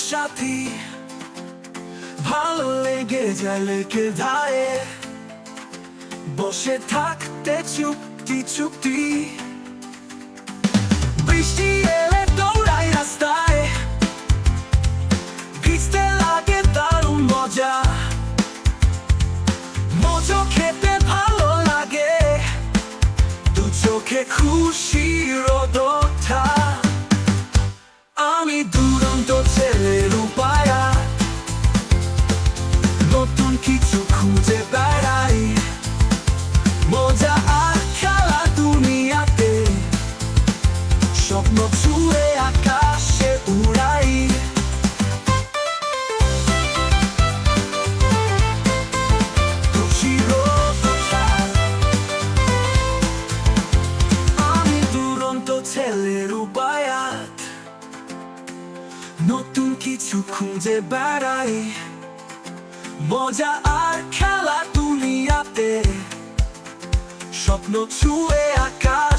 সাথী, ভালো লেগে যায় লেকে ধারে বসে থাকতে চুপটি চুপটি। বৃষ্টি এলে দৌড়াই রাস্তায়, ভিজতে লাগে দারুণ মজা। মজো খেতে ভালো লাগে, দু চোখে খুশির ওঠা। আমি দুরন্ত ছেলের উপায়া, নতুন কিছু খুঁজে বেড়াই। মজা আর খেলা দুনিয়াতে, স্বপ্ন ছুঁয়ে আকাশে উড়াই। আমি দুরন্ত ছেলের উপায়াত, নতুন কিছু খুঁজে বেড়াই। মজা আর খেলা দুনিয়াতে, স্বপ্ন ছুঁয়ে আকাশ।